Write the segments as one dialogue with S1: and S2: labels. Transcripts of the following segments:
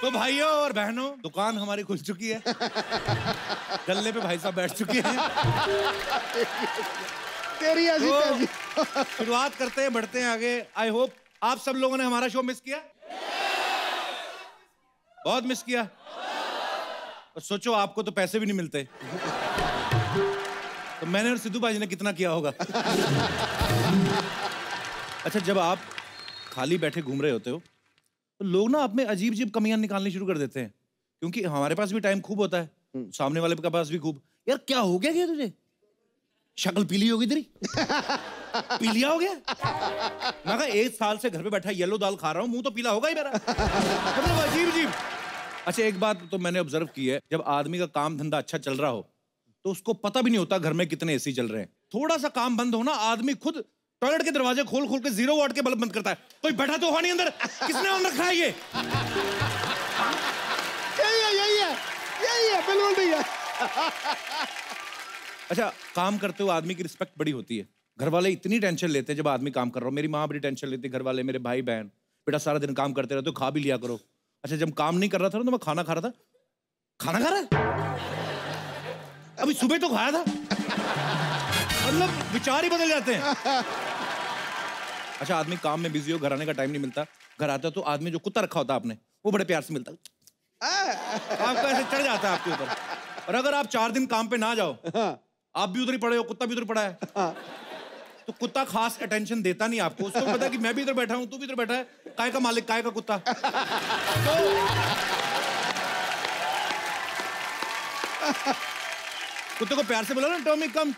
S1: तो भाइयों और बहनों, दुकान हमारी खुल चुकी है। गल्ले पे भाई साहब बैठ चुके हैं।
S2: तेरी ऐसी तेजी।
S1: शुरुआत करते हैं, बढ़ते हैं आगे। आई होप आप सब लोगों ने हमारा शो मिस किया। बहुत मिस किया। और सोचो आपको तो पैसे भी नहीं मिलते, तो मैंने और सिद्धू भाई ने कितना किया होगा। अच्छा, जब आप खाली बैठे घूम रहे होते हो तो लोग ना आप में अजीब अजीब कमियां निकालनी शुरू कर देते हैं, क्योंकि हमारे पास भी टाइम खूब होता है, सामने वाले के पास भी खूब। यार क्या हो गया, क्या तुझे शक्ल पीली होगी तेरी? पीलिया हो गया? मैं कहा 1 साल से घर पे बैठा येलो दाल खा रहा हूं, मुंह तो पीला होगा ही मेरा। मतलब अजीब अजीब। अच्छा, एक बात तो मैंने ऑब्जर्व की है, जब आदमी का काम धंधा अच्छा चल रहा हो तो उसको पता भी नहीं होता घर में कितने एसी चल रहे हैं। थोड़ा सा काम बंद हो ना, आदमी खुद टॉयलेट के दरवाजे खोल खोल के 0 वाट के बल्ब बंद करता है। कोई बैठा तो हो नहीं अंदर, किसने ऑन रखा है ये?
S2: यही है बिल्कुल ठीक है।
S1: अच्छा, काम करते हुए आदमी की रिस्पेक्ट बड़ी होती है। घर वाले इतनी टेंशन लेते हैं जब आदमी काम कर रहा हो। मेरी माँ बड़ी टेंशन लेती है, घर वाले, मेरे भाई बहन, बेटा सारा दिन काम करते रहते हो, खा भी लिया करो। अच्छा, जब काम नहीं कर रहा था ना तो मैं खाना खा रहा था। खाना खा रहा है? अभी सुबह तो खाया था। मतलब विचार ही बदल जाते हैं। अच्छा, आदमी काम में बिजी हो, घर आने का टाइम नहीं मिलता। घर आता तो आदमी जो कुत्ता रखा होता है आपने, वो बड़े प्यार से मिलता है, आपको ऐसे चढ़ जाता है आपके ऊपर। और अगर आप 4 दिन काम पे ना जाओ, आप भी उधर ही पड़े हो, कुत्ता भी उधर पड़ा है, तो कुत्ता खास अटेंशन देता नहीं आपको। उसको पता है कि मैं भी इधर बैठा हूं, तू भी इधर बैठा है, काय का मालिक काय का कुत्ता। तो कुत्ते को प्यार से बोला ना, टॉमी कम,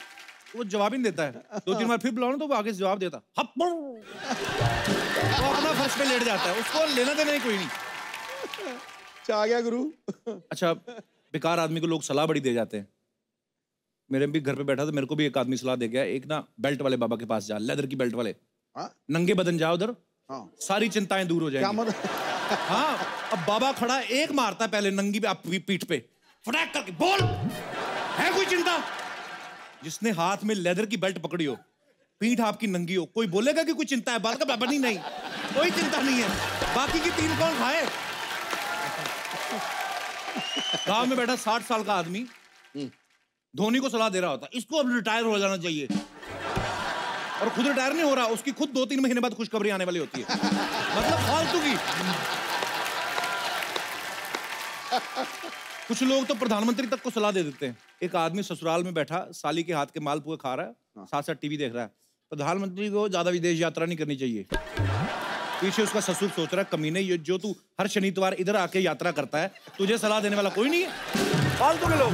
S1: वो जवाब ही नहीं देता है। 2-3 बार फिर बुलाओ ना तो वो आगे से जवाब देता, वो अपना फर्श पे लेट जाता है, उसको लेना देना ही कोई नहीं।
S2: आ गया गुरु।
S1: अच्छा, बेकार आदमी को लोग सलाह बड़ी दे जाते हैं। मेरे भी घर पे बैठा था, मेरे को भी एक आदमी सलाह दे गया, एक ना बेल्ट वाले बाबा के पास जा, लेदर की बेल्ट वाले, नंगे बदन जाओ उधर, सारी चिंताएं दूर हो जाएंगी। हाँ, अब बाबा खड़ा, एक मारता है पहले नंगी पे पीठ पे, फटाक करके, बोल है कोई चिंता? जिसने हाथ में लेदर की बेल्ट पकड़ी हो, पीठ आपकी नंगी हो, कोई बोलेगा कि कोई चिंता है? बात का बाबा नहीं, कोई चिंता नहीं है। बाकी की 3 कौन खाए? गांव में बैठा 60 साल का आदमी धोनी को सलाह दे रहा होता, इसको अब रिटायर हो जाना चाहिए, और खुद रिटायर नहीं हो रहा, उसकी खुद 2-3 महीने बाद खुशखबरी आने वाली होती है। मतलब फालतू की। कुछ लोग तो प्रधानमंत्री तक को सलाह दे देते हैं। एक आदमी ससुराल में बैठा साली के हाथ के मालपुए खा रहा है, साथ साथ टीवी देख रहा है। प्रधानमंत्री को ज्यादा विदेश यात्रा नहीं करनी चाहिए। पीछे उसका ससुर सोच रहा है, कमीने, ये जो तू हर शनि इतवार इधर आके यात्रा करता है, तुझे सलाह देने वाला कोई नहीं है। फालतू के लोग।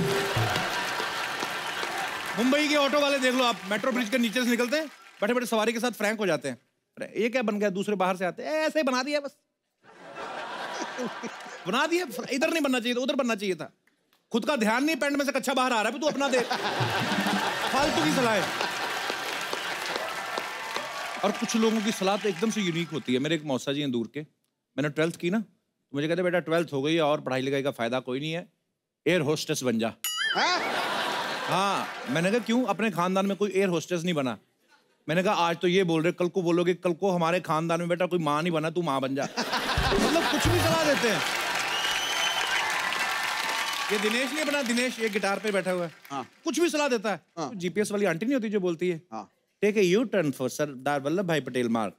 S1: मुंबई के ऑटो वाले देख लो आप, मेट्रो ब्रिज के नीचे से निकलते हैं, बैठे बैठे सवारी के साथ फ्रैंक हो जाते हैं। ये क्या बन गया? दूसरे बाहर से आते हैं, ऐसे ही बना दिया बस। बना दिया, इधर नहीं बनना चाहिए था, उधर बनना चाहिए था। खुद का ध्यान नहीं, पैंट में से कच्चा बाहर आ रहा है, तू अपना दे। फालतू की सलाह है। और कुछ लोगों की सलाह तो एकदम से यूनिक होती है। मेरे एक मौसा जी हैं दूर के, मैंने 12th की ना, तो मुझे कहते बेटा 12th हो गई है और पढ़ाई लिखाई का फायदा कोई नहीं है, एयर होस्टेस बन जा। हाँ, मैंने कहा क्यों? अपने खानदान में कोई एयर होस्टेस नहीं बना। मैंने कहा आज तो ये बोल रहे, कल को बोलोगे कल को हमारे खानदान में बेटा कोई माँ नहीं बना, तू माँ बन जा। मतलब कुछ भी सलाह देते हैं। ये दिनेश नहीं बना, दिनेश ये गिटार पे बैठा हुआ है, कुछ भी सलाह देता है। तो जीपीएस वाली आंटी नहीं होती जो बोलती है take a U turn for Sardar Vallabh Bhai Patel मार्ग,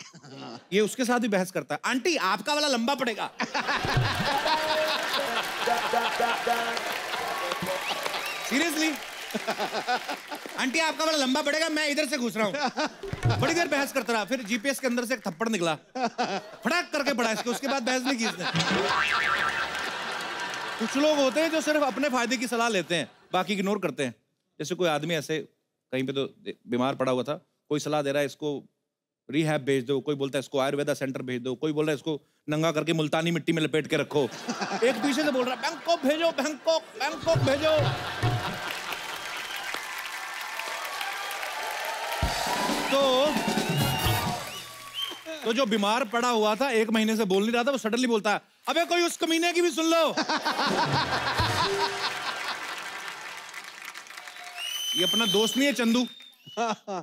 S1: ये उसके साथ भी बहस करता है, आंटी आपका वाला लंबा पड़ेगा। सीरियसली, आंटी आपका वाला लंबा पड़ेगा, मैं इधर से घुस रहा हूँ। बड़ी देर बहस करता रहा, फिर जीपीएस के अंदर से एक थप्पड़ निकला, फटाक करके पड़ा इसको, उसके बाद बहस नहीं की इसने। कुछ लोग होते हैं जो सिर्फ अपने फायदे की सलाह लेते हैं, बाकी इग्नोर करते हैं। जैसे कोई आदमी ऐसे कहीं पे तो बीमार पड़ा हुआ था, कोई सलाह दे रहा है इसको रिहैब भेज दो, कोई बोलता है इसको आयुर्वेदा सेंटर भेज दो, कोई बोल रहा है इसको नंगा करके मुल्तानी मिट्टी में लपेट के रखो, एक पीछे से बोल रहा है बैंकॉक भेजो, बैंकॉक बैंकॉक भेजो। तो जो बीमार पड़ा हुआ था, 1 महीने से बोल नहीं रहा था, वो सडनली बोलता है अबे कोई उस कमीने की भी सुन लो। ये अपना दोस्त नहीं है चंदू,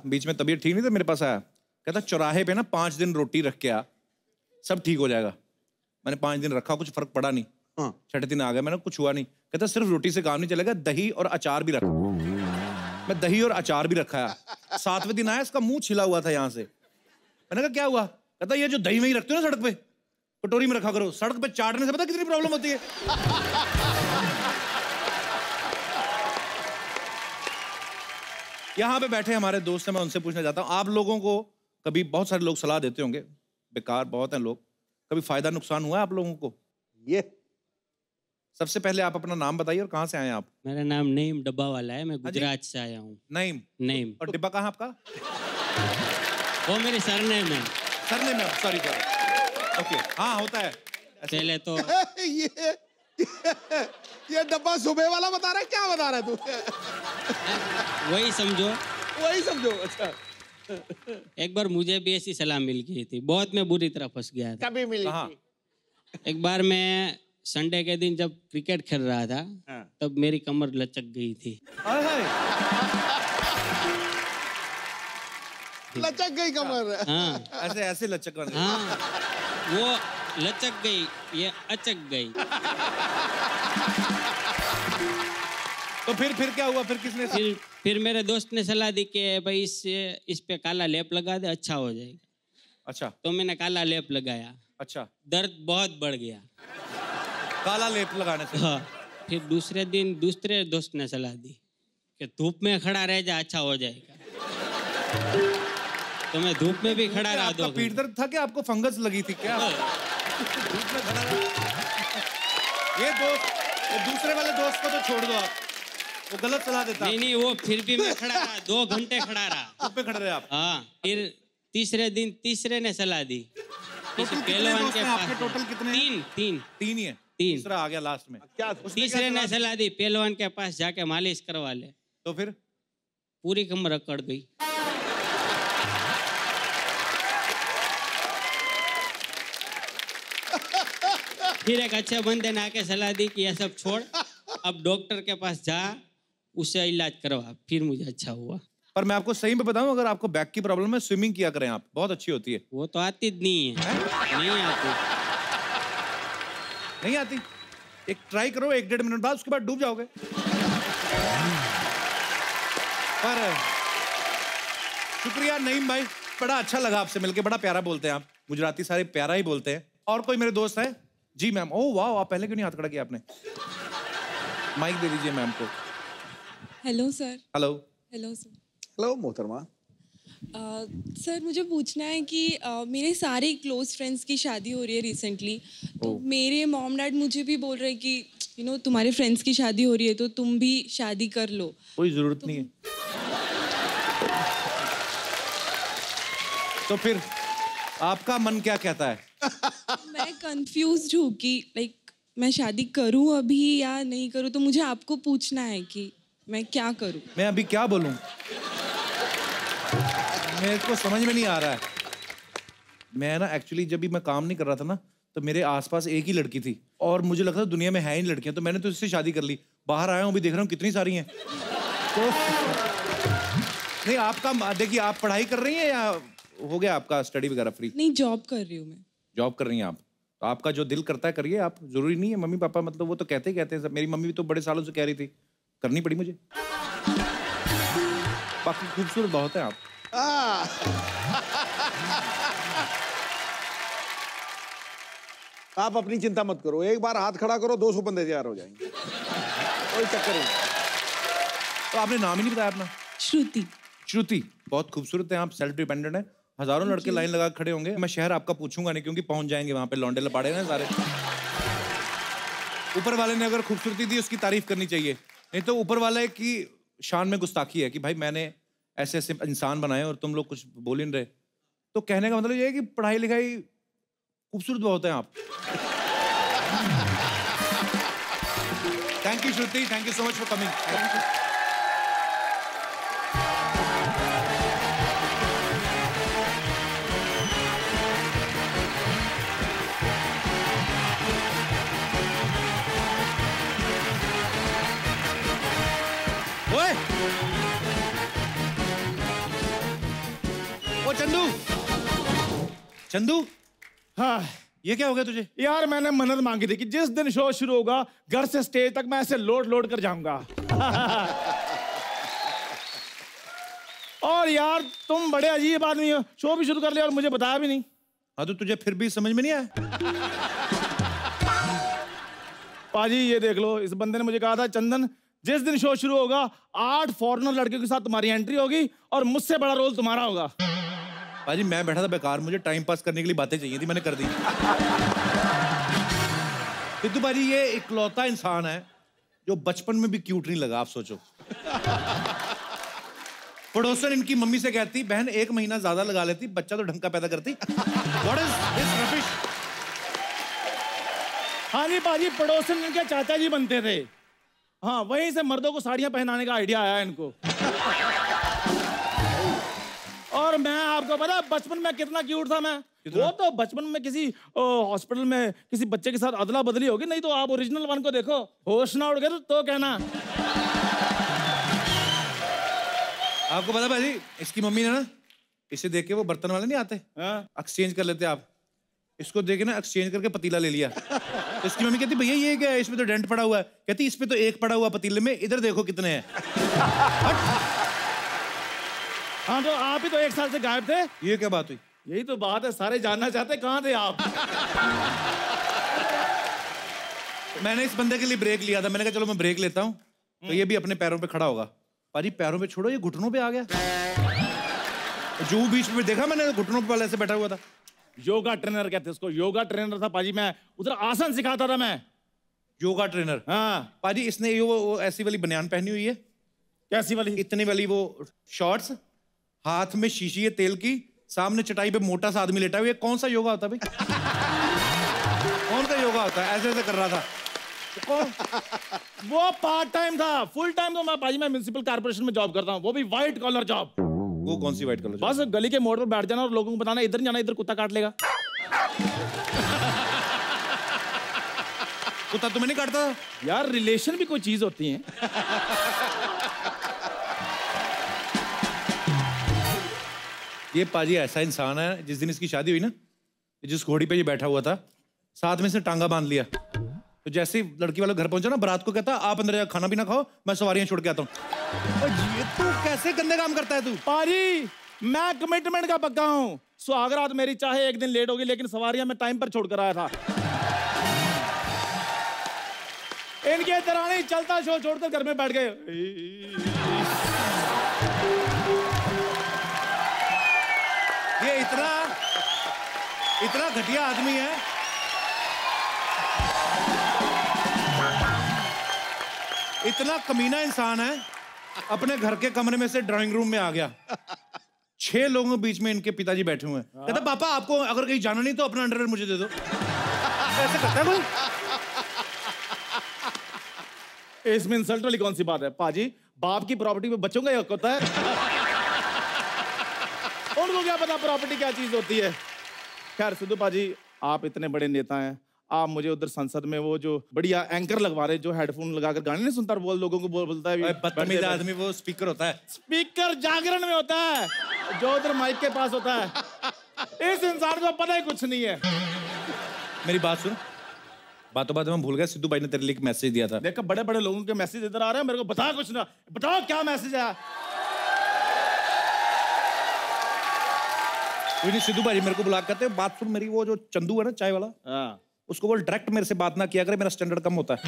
S1: बीच में तबीयत ठीक नहीं था, मेरे पास आया, कहता चौराहे पे ना 5 दिन रोटी रख के आ, सब ठीक हो जाएगा। मैंने 5 दिन रखा, कुछ फर्क पड़ा नहीं।
S2: हाँ।
S1: छठे दिन आ गया, मैंने कुछ हुआ नहीं। कहता सिर्फ रोटी से काम नहीं चलेगा, दही और अचार भी रख। मैं दही और अचार भी रखा है। 7वें दिन आया, इसका मुंह छिला हुआ था यहाँ से। मैंने कहा क्या हुआ? कहता ये जो दही में ही रखते हो ना सड़क पे, कटोरी में रखा करो, सड़क पे चाटने से पता कितनी प्रॉब्लम होती है। यहाँ पे बैठे हमारे दोस्त हैं, मैं उनसे पूछना चाहता हूँ, आप लोगों को कभी, बहुत सारे लोग सलाह देते होंगे, बेकार बहुत हैं लोग, कभी फायदा नुकसान हुआ है आप लोगों को?
S2: ये
S1: सबसे पहले आप अपना नाम बताइए और कहाँ से आए हैं आप?
S3: मेरा नाम नईम डब्बा वाला है, मैं गुजरात से आया हूँ।
S1: नईम।
S3: नईम।
S1: और डिब्बा कहाँ आपका?
S3: वो मेरे सरनेम है।
S1: सरनेम में? Sorry sorry. ओके, हाँ होता है
S3: पहले तो
S2: ये डब्बा सुबह वाला बता रहा है, क्या बता रहा है तू?
S3: वही समझो।
S2: वही समझो। अच्छा,
S3: एक बार मुझे भी ऐसी सलाह मिल गई थी, बहुत मैं बुरी तरह फंस गया था।
S2: कभी मिली
S1: कहाँ?
S2: थी?
S3: एक बार मैं संडे के दिन जब क्रिकेट खेल रहा था,
S2: हाँ।
S3: तब मेरी कमर लचक गई थी।
S1: हाय हाय।
S2: लचक गई कमर।
S3: हाँ
S1: ऐसे ऐसे लचक वाले।
S3: हाँ, वो लचक गई, ये अचक गई।
S1: तो फिर क्या हुआ? फिर किसने?
S3: फिर मेरे दोस्त ने सलाह दी कि भाई इस पे काला लेप लगा दे, अच्छा हो जाएगा।
S1: अच्छा
S3: तो मैंने काला लेप लगाया,
S1: अच्छा।
S3: दर्द बहुत बढ़ गया।
S1: काला लेप लगाने से?
S3: हाँ। फिर दूसरे दिन दूसरे दोस्त ने सलाह दी कि धूप में खड़ा रह जा, अच्छा हो जाएगा। तो मैं धूप में भी खड़ा रहा।
S1: आपका पीठ दर्द था कि आपको फंगस लगी थी क्या? धूप में खड़ा रहा। ये दूसरे वाले दोस्त को तो छोड़ दो आप, वो गलत सलाह देता।
S3: नहीं, वो फिर भी मैं खड़ा रहा, 2 घंटे खड़ा रहा।
S1: धूप पे खड़े रहे आप?
S3: हाँ। फिर तीसरे दिन तीसरे ने सलाह दी, किसी पहलवान के पास।
S1: टोटल कितने?
S3: तीन
S1: ही है।
S3: 3।
S1: तीसरा आ गया लास्ट में।
S2: क्या?
S3: तीसरे ने सलाह दी पहलवान के पास जाके मालिश करवा ले।
S1: तो फिर
S3: पूरी कमर अकड़ गई। फिर एक अच्छे बंदे ने आके सलाह दी कि ये सब छोड़, अब डॉक्टर के पास जा, उससे इलाज करवा। फिर मुझे अच्छा हुआ।
S1: पर मैं आपको सही में बताऊं, अगर आपको बैक की प्रॉब्लम है, स्विमिंग किया करें आप, बहुत अच्छी होती है।
S3: वो तो आती नहीं है। नहीं आती।
S1: नहीं आती? एक ट्राई करो, 1-1.5 मिनट बाद, उसके बाद डूब जाओगे। पर शुक्रिया नईम भाई, बड़ा अच्छा लगा आपसे मिलके, बड़ा प्यारा बोलते हैं आप। गुजराती सारे प्यारा ही बोलते हैं। और कोई मेरे दोस्त है? जी मैम। ओह वाह, आप पहले क्यों नहीं हाथ खड़ा किया आपने? माइक दे दीजिए मैम को।
S4: Hello sir.
S1: Hello.
S4: Hello sir.
S2: Hello मोहतरमा।
S4: सर मुझे पूछना है कि मेरे सारे क्लोज फ्रेंड्स की शादी हो रही है रिसेंटली, तो मेरे मॉम डैड मुझे भी बोल रहे हैं कि तुम्हारे फ्रेंड्स की शादी हो रही है तो तुम भी शादी कर लो।
S1: कोई जरूरत नहीं है। तो फिर आपका मन क्या कहता है?
S4: मैं कंफ्यूज्ड हूँ कि मैं शादी करूँ अभी या नहीं करूँ, तो मुझे आपको पूछना है कि मैं क्या करूँ।
S1: मैं अभी क्या बोलूं? मेरे को समझ में नहीं आ रहा है। मैं ना एक्चुअली जब भी मैं काम नहीं कर रहा था ना, तो मेरे आसपास एक ही लड़की थी और मुझे लगता था दुनिया में है ही नहीं लड़कियां, तो मैंने तो इससे शादी कर ली। बाहर आया हूँ, अभी देख रहा हूँ कितनी सारी हैं। तो नहीं, आपका देखिए, आप पढ़ाई कर रही हैं या हो गया आपका स्टडी वगैरह फ्री?
S4: नहीं, जॉब कर रही हूँ मैं।
S1: जॉब कर रही हैं आप? तो आपका जो दिल करता है करिए आप, जरूरी नहीं है मम्मी पापा, मतलब वो तो कहते हैं सब। मेरी मम्मी भी तो बड़े सालों से कह रही थी, करनी पड़ी मुझे। बाकी खूबसूरत बहुत है आप।
S2: आप अपनी चिंता मत करो, एक बार हाथ खड़ा करो, 200 बंदे तैयार हो जाएंगे। कोई चक्कर नहीं।
S1: तो आपने नाम ही नहीं बताया अपना?
S4: श्रुति।
S1: श्रुति, बहुत खूबसूरत है आप, सेल्फ डिपेंडेंट है। हजारों लड़के लाइन लगा खड़े होंगे। मैं शहर आपका पूछूंगा नहीं, क्योंकि पहुंच जाएंगे वहां पे लौंडे लपाड़े ना सारे। ऊपर वाले ने अगर खूबसूरती दी, उसकी तारीफ करनी चाहिए, नहीं तो ऊपर वाले की शान में गुस्ताखी है कि भाई मैंने ऐसे ऐसे इंसान बनाए और तुम लोग कुछ बोल ही नहीं रहे। तो कहने का मतलब ये है कि पढ़ाई लिखाई खूबसूरत बहुत है आप। Thank you Shruti, thank you so much for coming. ओए, ओ चंदू, चंदू,
S2: हाँ,
S1: ये क्या हो गया तुझे?
S5: यार मैंने मन्नत मांगी थी कि जिस दिन शो शुरू होगा घर से स्टेज तक मैं ऐसे लोड कर जाऊंगा। और यार तुम बड़े अजीब आदमी हो, शो भी शुरू कर लिया और मुझे बताया भी नहीं।
S1: हाँ तो तुझे फिर भी समझ में नहीं आया?
S5: पाजी ये देख लो, इस बंदे ने मुझे कहा था चंदन जिस दिन शो शुरू होगा 8 फॉरेनर लड़कियों के साथ तुम्हारी एंट्री होगी और मुझसे बड़ा रोल तुम्हारा होगा।
S1: पाजी मैं बैठा था बेकार, मुझे टाइम पास करने के लिए बातें चाहिए थी, मैंने कर दी। सिद्धू पाजी ये इकलौता इंसान है जो बचपन में भी क्यूट नहीं लगा। आप सोचो, पड़ोसन इनकी मम्मी से कहती बहन 1 महीना ज्यादा लगा लेती, बच्चा तो ढंग का पैदा करती। What is this rubbish?
S5: हाँ जी पाजी, पड़ोसन इनके चाचा जी बनते थे। हाँ, वहीं से मर्दों को साड़ियां पहनाने का आइडिया आया इनको। और मैं आपको पता बचपन में कितना क्यूट था मैं। वो तो बचपन में किसी हॉस्पिटल में किसी बच्चे के साथ अदला बदली होगी, नहीं तो आप ओरिजिनल वन को देखो, होश ना उड़ गए तो कहना।
S1: आपको पता भाजी इसकी मम्मी ने ना इसे देख के, वो बर्तन वाले नहीं आते एक्सचेंज कर लेते आप, इसको देखे ना एक्सचेंज करके पतीला ले लिया। तो इसकी मम्मी कहती भैया ये क्या है, इसमें तो डेंट पड़ा हुआ है। कहती इस पे तो 1 पड़ा हुआ पतीले में, इधर देखो कितने हैं।
S5: हाँ तो आप ही तो 1 साल से गायब थे।
S1: ये क्या बात हुई?
S5: यही तो बात है, सारे जानना चाहते कहाँ थे आप।
S1: मैंने इस बंदे के लिए ब्रेक लिया था, मैंने कहा चलो मैं ब्रेक लेता हूँ तो ये भी अपने पैरों पे खड़ा होगा। पाजी पैरों पे छोड़ो, ये घुटनों पे आ गया। जो बीच में देखा मैंने, घुटनों पे ऐसे बैठा हुआ था।
S5: योगा ट्रेनर कहते उसको, योगा ट्रेनर था पाजी, मैं उधर आसन सिखाता था मैं।
S1: योगा ट्रेनर?
S5: हाँ
S1: पाजी इसने ये वो ऐसी वाली बनियान पहनी हुई है।
S5: कैसी वाली?
S1: इतनी वाली वो शॉर्ट्स, हाथ में शीशी है तेल की, सामने चटाई पे मोटा सा आदमी लेटा हुआ है। कौन सा योगा होता है भाई? कौन सा योगा होता है? ऐसे ऐसे कर रहा था।
S5: वो पार्ट टाइम था, फुल टाइम तो मैं पाजी मैं म्युनिसिपल कॉर्पोरेशन में जॉब करता हूँ, वो भी व्हाइट कॉलर जॉब।
S1: वो कौन सी व्हाइट कलर?
S5: बस गली के मोड़ पर बैठ जाना और लोगों को बताना इधर नहीं जाना, इधर कुत्ता काट लेगा।
S1: कुत्ता तुम्हें नहीं काटता?
S5: यार रिलेशन भी कोई चीज होती है।
S1: ये पाजी ऐसा इंसान है, जिस दिन इसकी शादी हुई ना, जिस घोड़ी पे ये बैठा हुआ था, साथ में से टांगा बांध लिया। तो जैसे ही लड़की वाला घर पहुंचा ना, बारात को कहता आप अंदर जाकर खाना पीना खाओ, मैं सवारियां छोड़ के आता हूँ। ये तू कैसे गंदे काम करता है तू?
S5: पाजी मैं कमिटमेंट का पक्का हूँ, सुहागरात मेरी चाहे 1 दिन लेट होगी लेकिन सवारियां मैं टाइम पर छोड़कर आया था। इनके दरानी चलता शो छोड़कर घर में बैठ गए।
S1: ये इतना घटिया आदमी है। इतना कमीना इंसान है, अपने घर के कमरे में से ड्राइंग रूम में आ गया। 6 लोगों के बीच में इनके पिताजी बैठे हुए हैं। कहता पापा आपको अगर कहीं जाना नहीं तो अपना अंडरवेयर मुझे दे दो। ऐसे करता है कोई?
S5: इसमें इंसल्ट वाली कौन सी बात है? पाजी बाप की प्रॉपर्टी पे बच्चों का हक होता है। उनको क्या पता प्रॉपर्टी क्या चीज होती है। खैर सिद्धू पाजी आप इतने बड़े नेता हैं, आप मुझे उधर संसद में वो जो बढ़िया एंकर लगवा रहे, जो हेडफोन लगाकर गाने नहीं सुनता, वो लोगों को बोलता है
S1: बदतमीज आदमी, वो स्पीकर होता है।
S5: स्पीकर जागरण में होता है, जो उधर माइक के पास होता है। इस इंसान को पता ही कुछ नहीं है।
S1: मेरी बात सुन, बातों बातों में भूल गया, सिद्धू भाई ने तेरे लिए एक मैसेज दिया था।
S5: देखो बड़े बड़े लोगों के मैसेज इधर आ रहे हैं, मेरे को बता कुछ ना, बताओ क्या मैसेज है।
S1: सिद्धू भाई मेरे को बुला कहते हैं बात सुन मेरी, वो जो चंदू है ना चाय वाला, उसको बोल डायरेक्ट मेरे से बात ना किया करे, मेरा स्टैंडर्ड कम होता है।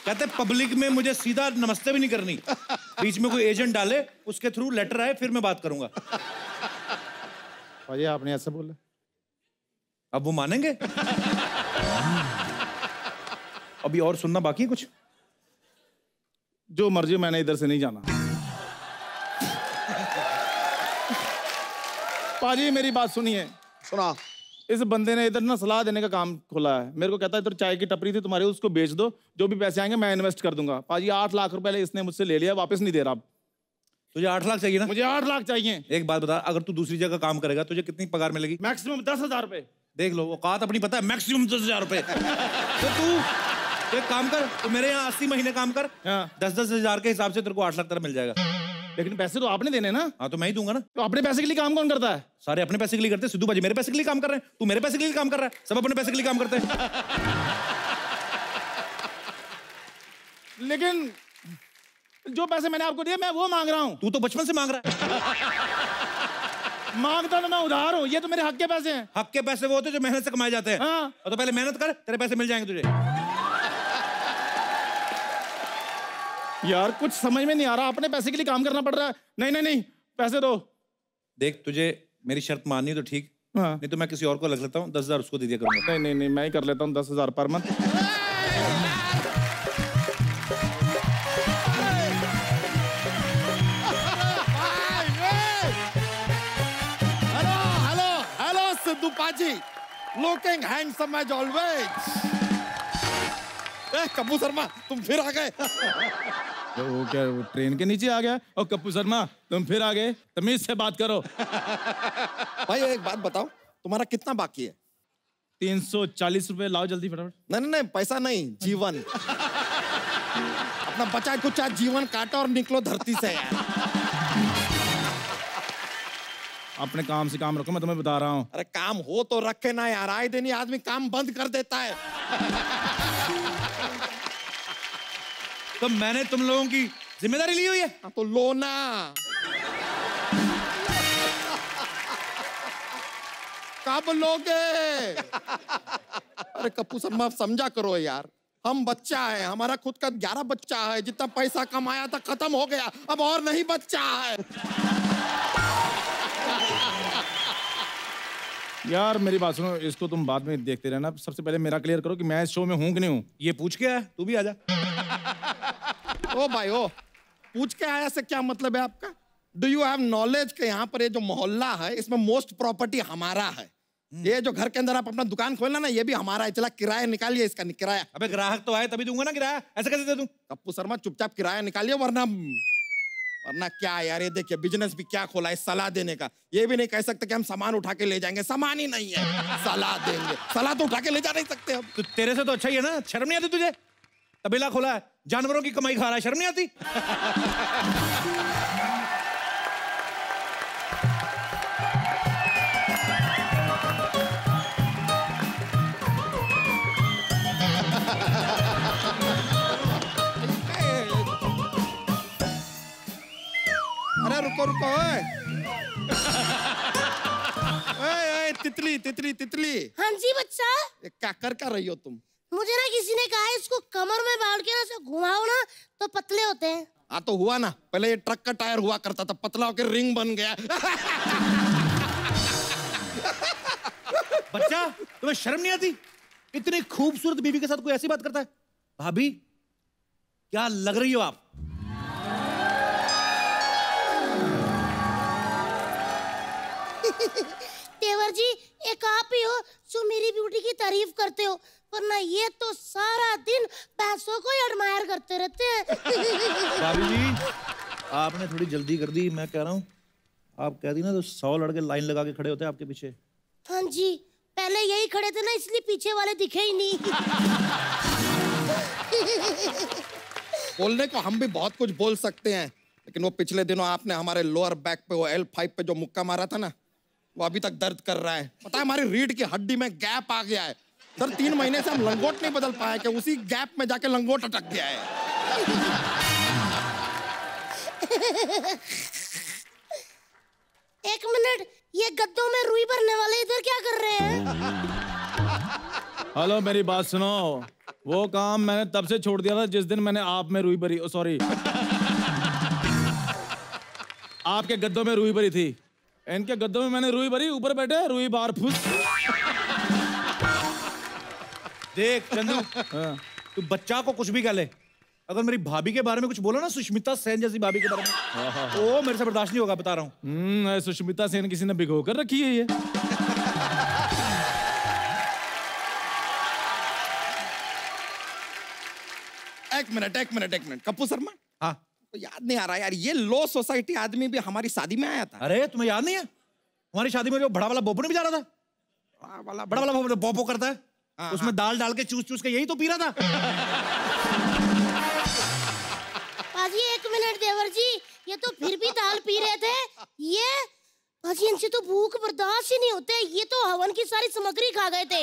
S1: कहते पब्लिक में मुझे सीधा नमस्ते भी नहीं करनी, बीच में कोई एजेंट डाले, उसके थ्रू लेटर आए, फिर मैं बात करूंगा।
S5: भाई आपने ऐसे बोला,
S1: अब वो मानेंगे? अभी और सुनना बाकी है कुछ?
S5: जो मर्जी, मैंने इधर से नहीं जाना। पाजी मेरी बात सुनिए।
S2: सुना।
S5: इस बंदे ने इधर ना सलाह देने का काम खोला है। मेरे को कहता है इधर चाय की टपरी थी तुम्हारी, उसको बेच दो, जो भी पैसे आएंगे मैं इन्वेस्ट कर दूंगा। पाजी 8 लाख रुपए इसने मुझसे ले लिया, वापस नहीं दे रहा।
S1: तुझे 8 लाख चाहिए ना?
S5: मुझे 8 लाख चाहिए।
S1: एक बात बता, अगर तू दूसरी जगह काम करेगा तुझे कितनी पगार मिलेगी?
S5: मैक्सिमम 10,000 रुपए।
S1: देख लो, औकात अपनी पता है, मैक्सिमम 10,000 रुपए। तो तू एक काम कर, तू मेरे यहाँ 80 महीने काम कर, 10-10 हजार के हिसाब से तेरे को 8 लाख तेरा मिल जाएगा।
S5: लेकिन पैसे तो आपने देने ना।
S1: हाँ तो मैं ही दूंगा ना।
S5: तो अपने पैसे के लिए काम कौन करता है?
S1: सारे अपने पैसे के लिए करते हैं। सिद्धू भाजी मेरे पैसे के लिए काम कर रहे हैं, तू मेरे पैसे के लिए काम कर रहा है, सब अपने पैसे के लिए काम करते हैं।
S5: लेकिन जो पैसे मैंने आपको दिए मैं वो मांग रहा हूँ।
S1: तू तो बचपन से मांग रहा है।
S5: मांगता ना मैं उधार हूँ, ये तो मेरे हक के पैसे हैं।
S1: हक के पैसे वो होते हैं जो मेहनत से कमाए जाते हैं।
S5: हाँ।
S1: और तो पहले मेहनत कर, तेरे पैसे मिल जाएंगे तुझे।
S5: यार कुछ समझ में नहीं आ रहा, अपने पैसे के लिए काम करना पड़ रहा है। नहीं नहीं नहीं, पैसे दो।
S1: देख तुझे मेरी शर्त माननी तो ठीक,
S5: हाँ।
S1: नहीं तो मैं किसी और को लग लेता हूँ, 10,000 उसको दे दिया करूंगा।
S5: नहीं नहीं नहीं, मैं ही कर लेता हूँ 10,000 पर मंथ।
S2: हेलो सिद्धू पाजी, looking handsome as always. Kapoor Sharma तुम फिर आ गए।
S5: तो वो क्या वो ट्रेन के नीचे आ गया? और कपूर शर्मा तुम फिर आ गए, तमीज से बात करो।
S2: भाई एक बात बताओ, तुम्हारा कितना बाकी है?
S5: 340 रुपए लाओ जल्दी फटाफट।
S2: नहीं नहीं नहीं, पैसा नहीं, जीवन। अपना बचा कुछ जीवन काटो और निकलो धरती से यार।
S5: अपने काम से काम रखो, मैं तुम्हें बता रहा हूँ।
S2: अरे काम हो तो रखे ना यार, आए दिन ही आदमी काम बंद कर देता है।
S1: तो मैंने तुम लोगों की जिम्मेदारी ली हुई है।
S2: तो लो ना। कब लोगे? अरे कपूर शर्मा समझा करो यार, हम बच्चा है, हमारा खुद का 11 बच्चा है, जितना पैसा कमाया था खत्म हो गया, अब और नहीं बच्चा है।
S5: यार मेरी बात सुनो, इसको तुम बाद में देखते रहना, सबसे पहले मेरा क्लियर करो कि मैं इस शो में हूँ कि नहीं हूँ।
S1: ये पूछ के आया, तू भी आजा।
S2: ओ भाई ओ, पूछ के आया से क्या मतलब है आपका? डू यू हैव नॉलेज के यहाँ पर ये जो मोहल्ला है इसमें मोस्ट प्रॉपर्टी हमारा है। ये जो घर के अंदर आप अपना दुकान खोलना ना, ये भी हमारा है। चला किराया निकालिए इसका, किराया।
S1: अबे ग्राहक तो आए तभी दूंगा ना किराया, ऐसे कैसे दे दूं?
S2: कप्पू शर्मा चुपचाप किराया निकालिए, वरना क्या यार, ये देखिए बिजनेस भी क्या खोला है सलाह देने का। ये भी नहीं कह सकते कि हम सामान उठा के ले जाएंगे, सामान ही नहीं है, सलाह देंगे। सलाह तो उठा के ले जा नहीं सकते हम।
S1: तो तेरे से तो अच्छा ही है ना, शर्म नहीं आती तुझे? तबेला खोला है, जानवरों की कमाई खा रहा है, शर्म नहीं आती?
S2: अरे रुको रुको, ओए तितली तितली तितली।
S6: हाँ जी बच्चा।
S2: क्या कर रही हो तुम?
S6: मुझे ना किसी ने कहा इसको कमर में बांध के ना से घुमाओ ना तो पतले होते हैं।
S2: हाँ तो हुआ ना, पहले ये ट्रक का टायर हुआ करता था, पतला होकर रिंग बन गया।
S1: बच्चा तुम्हें शर्म नहीं आती? इतनी खूबसूरत बीवी के साथ कोई ऐसी बात करता है? भाभी क्या लग रही हो आप?
S6: तेवर जी, एक आप ही हो जो मेरी ब्यूटी की तारीफ करते हो, वरना ये तो सारा दिन पैसों को ही एडमायर करते रहते हैं।
S1: भाभी जी आपने थोड़ी जल्दी कर दी, मैं कह रहा हूँ आप कह दी ना तो 100 लड़के लाइन लगा के खड़े होते हैं आपके पीछे।
S6: हाँ जी, पहले यही खड़े थे ना, इसलिए पीछे वाले दिखे ही नहीं।
S2: बोलने को हम भी बहुत कुछ बोल सकते हैं, लेकिन वो पिछले दिनों आपने हमारे लोअर बैक पे वो L5 पे जो मुक्का मारा था ना, वो अभी तक दर्द कर रहा है। पता है हमारी रीढ़ की हड्डी में गैप आ गया है सर। 3 महीने से हम लंगोट नहीं बदल पाए कि उसी गैप में जाके लंगोट अटक गया है।
S6: एक मिनट, ये गद्दों में रुई भरने वाले इधर क्या कर रहे हैं?
S5: हेलो मेरी बात सुनो, वो काम मैंने तब से छोड़ दिया था जिस दिन मैंने आप में रुई भरी, सॉरी आपके गद्दों में रुई भरी थी। इनके गद्दों में मैंने रुई भरी, ऊपर बैठे रुई बार फुस।
S1: देख चंदू, तू बच्चा को कुछ भी कह ले, अगर मेरी भाभी के बारे में कुछ बोला ना, सुष्मिता सेन जैसी भाभी के बारे में, वो मेरे से बर्दाश्त नहीं होगा, बता रहा हूँ।
S5: सुष्मिता सेन किसी ने भिगो कर रखी है ये।
S2: एक मिनट कप्पू शर्मा,
S1: हाँ
S2: तो याद नहीं आ रहा यार, ये लो सोसाइटी आदमी भी हमारी शादी में आया था।
S1: अरे तुम्हें याद नहीं है? हमारी शादी में जो बड़ा वाला बोपो नहीं जा रहा था, बड़ा वाला बोपो बोपो करता है, उसमें दाल डाल के चूस चूस के यही तो पी रहा था।
S6: पाजी एक मिनट देवर जी, ये तो फिर भी दाल पी रहे थे। ये पाजी इनसे तो भूख बर्दाश्त ही नहीं होते, ये तो हवन की सारी सामग्री खा गए थे।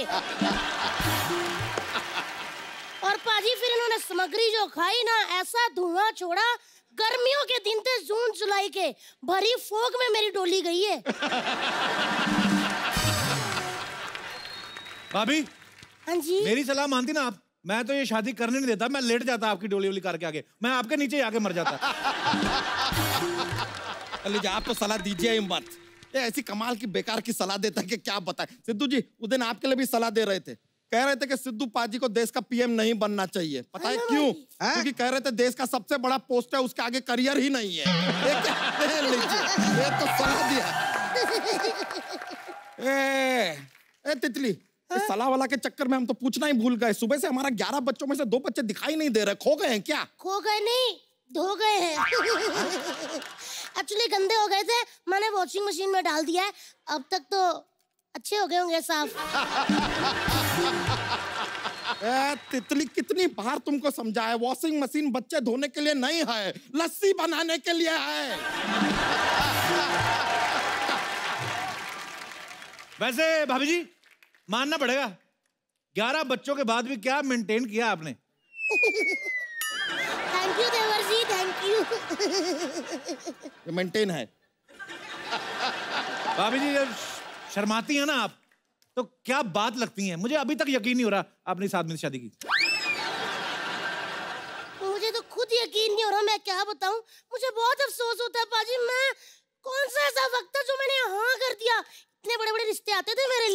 S6: और पाजी फिर इन्होंने सामग्री जो खाई ना, ऐसा धुआं छोड़ा, गर्मियों के दिन थे, जून जुलाई के, भरी फोग में मेरी डोली गई है।
S1: भाभी,
S6: हाँ जी,
S1: मेरी सलाह मानती ना आप, मैं तो ये शादी करने नहीं देता, मैं लेट जाता आपकी डोली वोली करके आगे, मैं आपके नीचे ही आके मर जाता।
S2: लीजिए, आप तो सलाह दीजिए ही मत। ये ऐसी कमाल की बेकार की सलाह देता है कि क्या बताए। सिद्धू जी उस दिन आपके लिए भी सलाह दे रहे थे, कह रहे थे कि सिद्धू पाजी को देश का पीएम नहीं बनना चाहिए। पता है क्यों? क्योंकि कह रहे थे देश का सबसे बड़ा पोस्ट है, उसके आगे करियर ही नहीं है। ये तो सलाह दिया। ए तितली, इस सलाह वाला के चक्कर में हम तो पूछना ही भूल गए। सुबह से हमारा 11 बच्चों में से 2 बच्चे दिखाई नहीं दे रहे, खो गए हैं क्या?
S6: खो गए नहीं, धो गए हैं। एक्चुअली गंदे हो गए थे, मैंने वॉशिंग मशीन में डाल दिया है, अब तक तो अच्छे हो गए होंगे साफ।
S2: तितली, कितनी बार तुमको समझाया, वॉशिंग मशीन बच्चे धोने के लिए नहीं है, लस्सी बनाने के लिए है।
S1: वैसे भाभी जी मानना पड़ेगा, 11 बच्चों के बाद भी क्या मेंटेन किया आपने।
S6: थैंक यू देवर जी, थैंक यू।
S2: ये मेंटेन है।
S1: भाभी जी जब शर्माती हैं ना आप, तो क्या बात लगती है, मुझे अभी तक यकीन नहीं हो रहा आपने इस आदमी से शादी की।
S6: मुझे तो खुद यकीन नहीं हो रहा, मैं क्या बताऊं। मुझे बहुत अफसोस होता है पाजी, मैं कौन सा ऐसा वक्त है जो मैंने हाँ कर दिया। इतने बड़े बड़े रिश्ते आते थे मेरे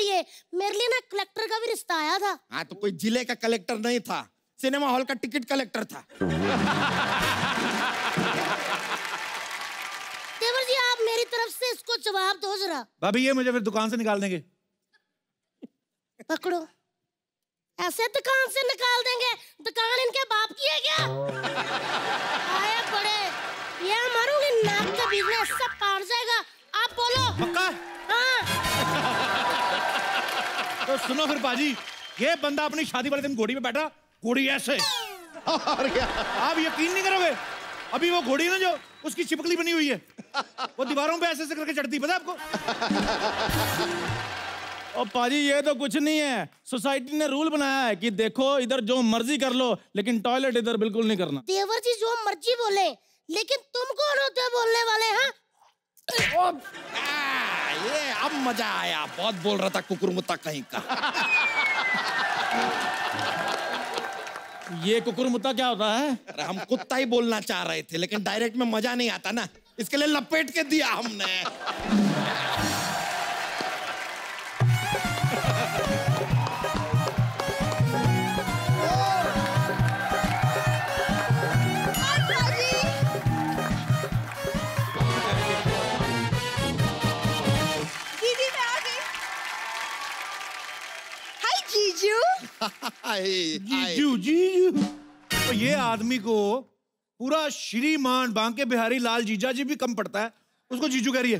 S6: लिए ना कलेक्टर का भी रिश्ता आया था।
S2: हाँ तो कोई जिले का कलेक्टर नहीं था, सिनेमा हॉल का टिकट कलेक्टर था।
S6: देवर जी आप मेरी तरफ से इसको जवाब दो जरा।
S1: भाभी ये मुझे फिर दुकान से निकाल देंगे।
S6: पकड़ो, ऐसे दुकान से निकाल देंगे? दुकान इनके बाप की है क्या? आए बड़े, ये मारूंगी नाक के बीच में, सब पार जाएगा। आप बोलो।
S1: पक्का?
S6: हाँ।
S1: तो सुनो फिर पाजी, ये बंदा अपनी शादी वाले दिन घोड़ी पे बैठा, घोड़ी ऐसे, और क्या आप यकीन नहीं करोगे, अभी वो घोड़ी ना जो उसकी छिपकली बनी हुई है, वो दीवारों पे ऐसे करके चढ़ती, पता है आपको?
S5: और पाजी ये तो कुछ नहीं है, सोसाइटी ने रूल बनाया है कि देखो इधर जो मर्जी कर लो, लेकिन टॉयलेट इधर बिल्कुल नहीं करना।
S6: देवर जी जो मर्जी बोले, लेकिन तुम कौन होते हो बोलने वाले? हैं
S2: ये अब मजा आया, बहुत बोल रहा था कुकुरमुत्ता कहीं का।
S5: ये कुकुरमुत्ता क्या होता है?
S2: अरे हम कुत्ता ही बोलना चाह रहे थे, लेकिन डायरेक्ट में मजा नहीं आता ना, इसके लिए लपेट के दिया हमने।
S1: जीजू जीजू, तो ये आदमी को पूरा श्रीमान बांके बिहारी लाल जीजा जी भी कम पड़ता है, उसको जीजू कह रही है।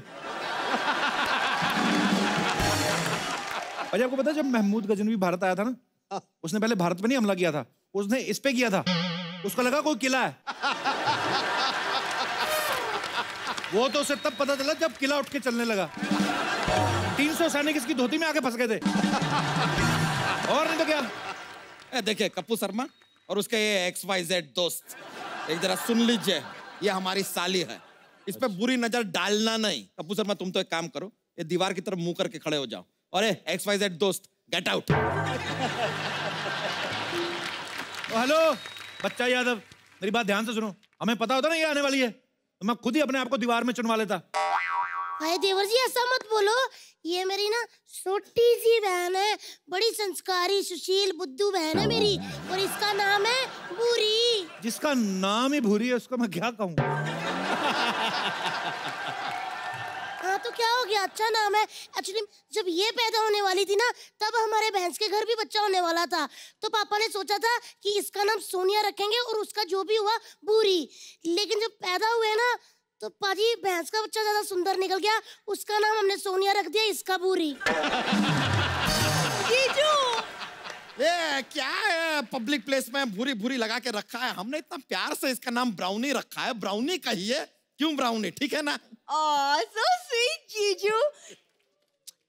S1: अजय आपको पता है जब महमूद गजनवी भारत आया था ना, उसने पहले भारत पे नहीं हमला किया था, उसने इस पे किया था, उसको लगा कोई किला है। वो तो उसे तब पता चला जब किला उठ के चलने लगा। 300 सैनिक इसकी धोती में आके फंस गए थे। और नहीं तो क्या।
S2: देखिए कप्पू शर्मा और उसके ये XYZ दोस्त, एक जरा सुन लीजिए, ये हमारी साली है, इस पे बुरी नजर डालना नहीं। कप्पू शर्मा तुम तो एक काम करो, ये दीवार की तरफ मुंह करके खड़े हो जाओ, और ये XYZ दोस्त गेट आउट।
S1: हेलो बच्चा यादव, मेरी बात ध्यान से सुनो, हमें पता होता ना ये आने वाली है, तो मैं खुद ही अपने आप को दीवार में चुनवा लेता।
S6: अरे देवर जी ऐसा मत बोलो, ये मेरी ना छोटी सी बहन है, बड़ी संस्कारी सुशील बुद्धू बहन है मेरी, और इसका नाम है भूरी।
S1: जिसका नाम ही भूरी है उसको मैं क्या कहूँ।
S6: हाँ तो क्या हो गया, अच्छा नाम है। एक्चुअली जब ये पैदा होने वाली थी ना, तब हमारे भैंस के घर भी बच्चा होने वाला था, तो पापा ने सोचा था कि इसका नाम सोनिया रखेंगे और उसका जो भी हुआ भूरी। लेकिन जब पैदा हुए ना, तो पाजी भैंस का बच्चा ज्यादा सुंदर निकल गया, उसका नाम हमने सोनिया रख दिया, इसका भूरी। जीजू
S2: ये क्या है, पब्लिक प्लेस में भूरी भूरी लगा के रखा है, हमने इतना प्यार से इसका नाम ब्राउनी रखा है, ब्राउनी कहिए। क्यों ब्राउनी, ठीक है ना?
S7: सो स्वीट जीजू।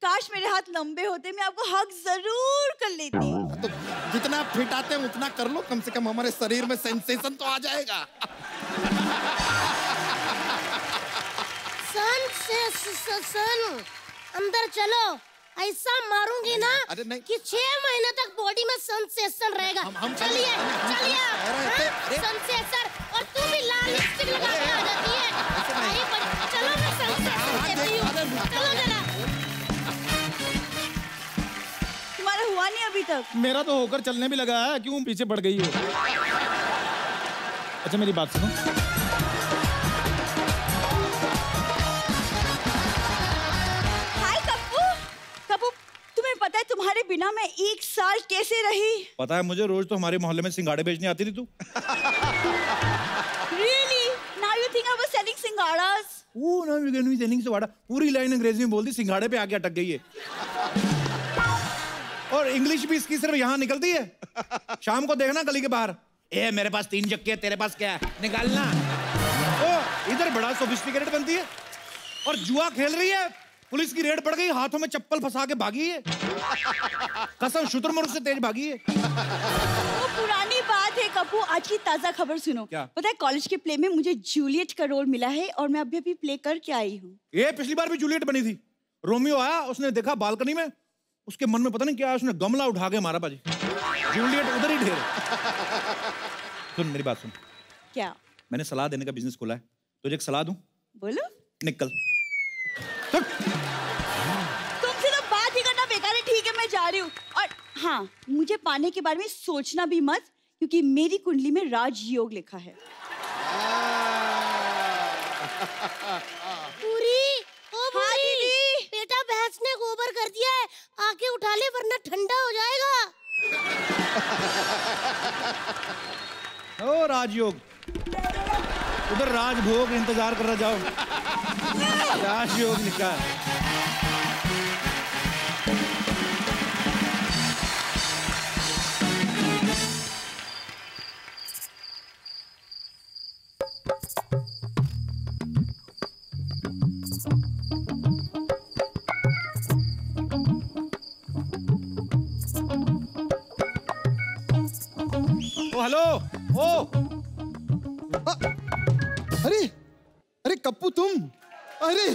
S7: काश मेरे हाथ लंबे होते, मैं आपको हक जरूर कर लेती।
S2: तो जितना फिट आते हैं उतना कर लो, कम से कम हमारे शरीर में सेंसेशन तो आ जाएगा।
S6: सन अंदर चलो, ऐसा मारूंगी ना कि 6 महीने तक बॉडी में सेंसेशन रहेगा। चलिए सेंसेशन, और तू भी लाल लिपस्टिक लगा के आ जाती है। चलो मैं सेंसेशन देती हूँ, चलो जरा।
S7: तुम्हारा हुआ नहीं अभी तक?
S5: मेरा तो होकर चलने भी लगा है, क्यों पीछे बढ़ गई हो? अच्छा मेरी बात सुनो,
S7: हाय कप्पू। कप्पू, तुम्हें पता है तुम्हारे बिना मैं 1 साल कैसे रही?
S1: पता है मुझे, रोज तो हमारे मोहल्ले में सिंगाड़े बेचने आती थी तू।
S7: Really? Now you think I was selling सिंगाड़ास?
S1: ओ ना वी कैन बी सेलिंग सिंगाड़ा, पूरी लाइन अंग्रेजी में बोल दी, सिंगाड़े पे आके अटक गई है। और इंग्लिश भी इसकी सिर्फ यहाँ निकलती है। शाम को देखना गली के बाहर, ए मेरे पास 3 चक्के, तेरे पास क्या है, निकालना। ओ इधर बड़ा सोफिस्टिकेटेड बनती है और जुआ खेल रही है, पुलिस की रेड पड़ गई, हाथों में चप्पल फंसा के भागी है। कसम शुतुरमुर्ग से तेज भागी है।
S7: वो पुरानी बात है कप्पू, आज की ताजा खबर सुनो।
S1: क्या?
S7: पता है कॉलेज के प्ले में मुझे जूलियट का रोल मिला है और मैं अभी प्ले करके आई हूँ।
S1: ये पिछली बार भी जूलियट बनी थी। रोमियो आया, उसने देखा बालकनी में, उसके मन में पता नहीं क्या, उसने गमला उठा के मारा बाजी। जूलियट उधर ही ढेर। सुन मेरी बात सुन।
S7: क्या?
S1: मैंने सलाह देने का बिजनेस खोला है, तुझे एक सलाह दूं?
S7: बोलो।
S1: निकल।
S7: तुमसे तो बात ही करना बेकार है, ठीक है मैं जा रही हूँ। और हाँ, मुझे पाने के बारे में सोचना भी मत, क्योंकि मेरी कुंडली में राजयोग लिखा है।
S6: हाँ दीदी, बेटा भैंस ने गोबर कर दिया है, आके उठा ले वरना ठंडा हो जाएगा।
S1: ओ राजयोग, उधर राजभोग इंतजार कर रहा, जाओ। राजयोग निकाल। हेलो। ओ
S2: अरे अरे कप्पू तुम, अरे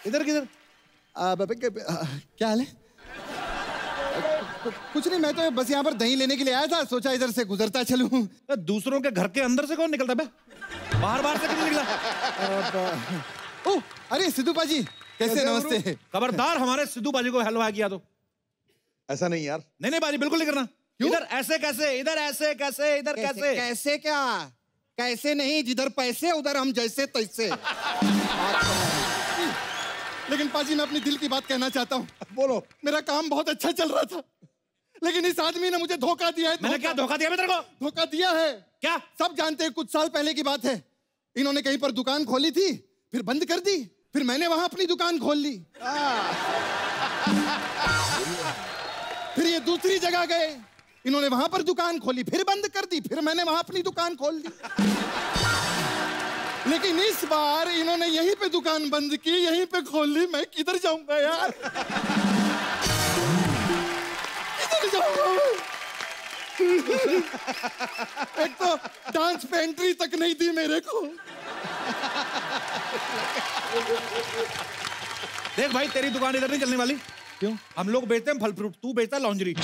S1: इधर किधर?
S2: क्या हाल है? कुछ नहीं, मैं तो बस यहाँ पर दही लेने के लिए आया था, सोचा इधर से गुजरता चलूं।
S1: दूसरों के घर के अंदर से कौन निकलता बे? बाहर बाहर से क्यों निकला?
S2: ओह अरे सिद्धू पाजी, कैसे? नमस्ते।
S1: खबरदार हमारे सिद्धू बाजी को हलवा किया तो।
S2: ऐसा नहीं यार।
S1: नहीं बाजी बिल्कुल नहीं करना। इधर ऐसे कैसे, इधर ऐसे कैसे, इधर कैसे?
S2: कैसे क्या? कैसे नहीं, जिधर पैसे उधर हम जैसे तैसे। लेकिन पाजी मैं अपनी दिल की बात कहना चाहता हूँ। बोलो। मेरा काम बहुत अच्छा चल रहा था, लेकिन इस आदमी ने मुझे धोखा दिया है।
S1: मैंने क्या धोखा दिया? तेरे को
S2: धोखा दिया है।
S1: क्या?
S2: सब जानते हैं, कुछ साल पहले की बात है। इन्होंने कहीं पर दुकान खोली थी, फिर बंद कर दी, फिर मैंने वहां अपनी दुकान खोल ली। फिर ये दूसरी जगह गए, इन्होंने वहां पर दुकान खोली, फिर बंद कर दी, फिर मैंने वहां अपनी दुकान खोल ली। लेकिन इस बार इन्होंने यहीं पे दुकान बंद की, यहीं पे खोल ली। मैं किधर जाऊंगा यार? किधर जाऊंगा मैं? एक तो डांस पे एंट्री तक नहीं दी मेरे को।
S1: देख भाई, तेरी दुकान इधर नहीं चलने वाली। क्यों? हम लोग बेचते हैं फल फ्रूट, तू बेचता है लॉन्जरी।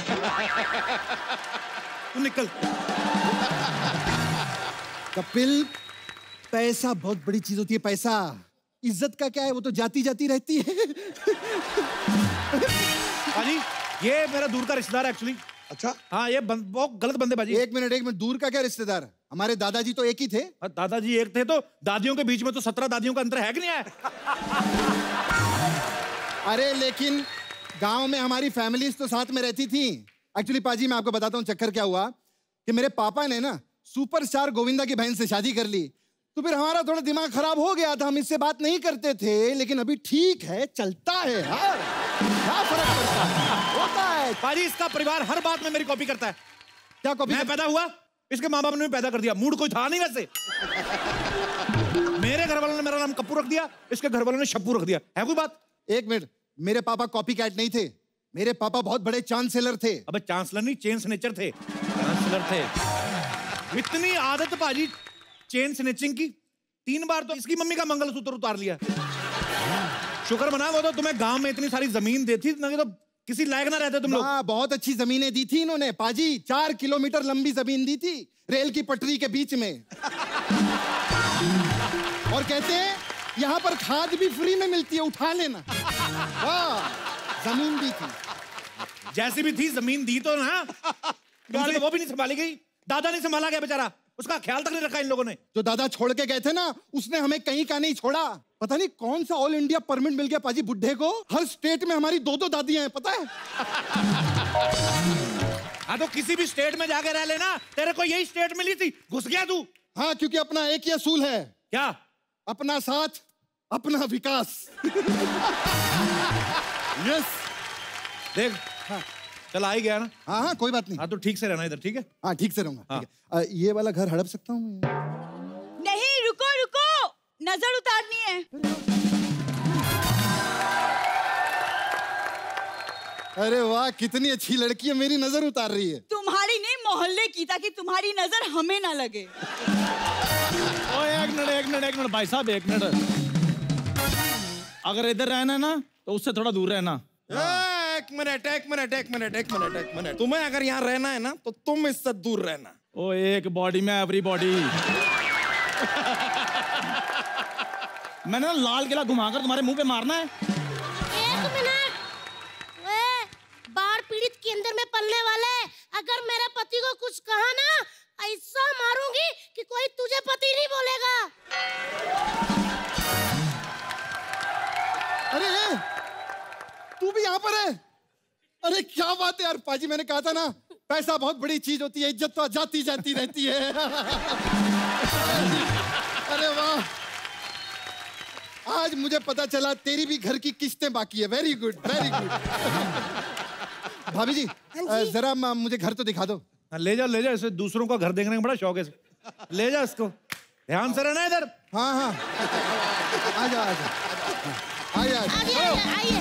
S1: तू निकल।
S2: कपिल, पैसा बहुत बड़ी चीज होती है। पैसा, इज्जत का क्या है, वो तो जाती जाती रहती है।
S1: बाजी, ये मेरा दूर का रिश्तेदार है एक्चुअली।
S2: अच्छा?
S1: हाँ, ये बहुत गलत बंदे बाजी।
S2: एक मिनट, दूर का क्या रिश्तेदार? हमारे दादाजी तो एक ही थे।
S1: दादाजी एक थे तो दादियों के बीच में तो 17 दादियों का अंतर है कि नहीं है?
S2: अरे लेकिन गांव में हमारी फैमिलीज तो साथ में रहती थी। एक्चुअली पाजी मैं आपको बताता हूँ चक्कर क्या हुआ, कि मेरे पापा ने ना सुपरस्टार गोविंदा की बहन से शादी कर ली, तो फिर हमारा थोड़ा दिमाग खराब हो गया था, हम इससे बात नहीं करते थे। लेकिन अभी ठीक है, चलता है यार, क्या फर्क पड़ता है, होता है।
S1: पाजी, इसका परिवार हर बात में मेरी कॉपी करता है।
S8: क्या कॉपी?
S1: मैं पैदा हुआ, इसके माँ बाप ने भी पैदा कर दिया, मूड कोई था नहीं वैसे। मेरे घर वालों ने मेरा नाम कप्पू रख दिया, इसके घर वालों ने शप्पू रख दिया, है कोई बात?
S8: एक मिनट, मेरे पापा कॉपी कैट नहीं थे, मेरे पापा बहुत बड़े चांसलर थे।
S1: अबे चांसलर नहीं, चेन स्नेचर थे। चांसलर थे। इतनी आदत भाजी चेन स्नेचिंग की, 3 बार तो इसकी मम्मी का मंगलसूत्र उतार लिया। शुक्र मना, वो तो तुम्हें गांव में इतनी सारी जमीन देती ना, तो किसी लायक ना रहते तुम लोग।
S8: हाँ, बहुत अच्छी जमीनें दी थी इन्होंने पाजी, 4 किलोमीटर लंबी जमीन दी थी रेल की पटरी के बीच में। और कहते हैं यहाँ पर खाद भी फ्री में मिलती है, उठा लेना। वाह, जमीन दी थी।
S1: जैसी भी थी जमीन दी तो ना, तुमसे तो वो भी नहीं संभाली गई, दादा नहीं संभाला गया बेचारा, उसका ख्याल तक नहीं रखा इन लोगों ने।
S8: जो दादा छोड़ के गए थे ना, उसने हमें कहीं का नहीं छोड़ा। पता नहीं कौन सा ऑल इंडिया परमिट मिल गया पाजी बुड्ढे को। हर स्टेट में हमारी 2-2 दादियां हैं, पता है?
S1: हाँ तो किसी भी स्टेट में जाके रह लेना, तेरे को यही स्टेट मिली थी, घुस गया तू।
S8: हाँ, क्योंकि अपना एक ही असूल है।
S1: क्या?
S8: अपना साथ, अपना विकास। यस।
S1: देख, हाँ, चल आ ही गया ना।
S8: हाँ हाँ, कोई बात नहीं।
S1: हाँ तो ठीक से रहना इधर, ठीक है?
S8: हाँ, ठीक से रहूंगा।
S1: हाँ।
S8: ठीक है। ये वाला घर हड़प सकता हूँ मैं?
S7: नहीं, रुको रुको, नजर उतारनी है।
S8: अरे वाह, कितनी अच्छी लड़की है, मेरी नजर उतार रही है।
S7: तुम्हारी नहीं, मोहल्ले की, ताकि तुम्हारी नजर हमें ना लगे।
S5: एक मिनट भाई साहब, 1 मिनट। अगर इधर रहना ना तो उससे थोड़ा दूर रहना।
S2: एक मिनट। तुम्हें अगर यहाँ रहना है ना तो तुम इससे दूर रहना।
S5: ओ, एक बॉडी में एवरी बॉडी। मैंने ना लाल किला घुमाकर तुम्हारे मुंह पे मारना है।
S6: 1 मिनट। बाढ़ पीड़ित केंद्र में पलने वाले, अगर मेरे पति को कुछ कहा ना, ऐसा मारूंगी कि कोई तुझे पति नहीं बोलेगा।
S8: अरे तू भी यहाँ पर है? अरे क्या बात है यार पाजी, मैंने कहा था ना, पैसा बहुत बड़ी चीज होती है, इज्जत तो जाती जाती रहती है। अरे वाह, आज मुझे पता चला तेरी भी घर की किस्तें बाकी है। Very good, very good. भाभी जी, जरा मुझे घर तो दिखा दो।
S1: ले जा, इसे दूसरों का घर देखने का बड़ा शौक है। ले जा इसको, ध्यान से रहना इधर।
S8: हाँ हाँ, आजा आजा, आइए आइए।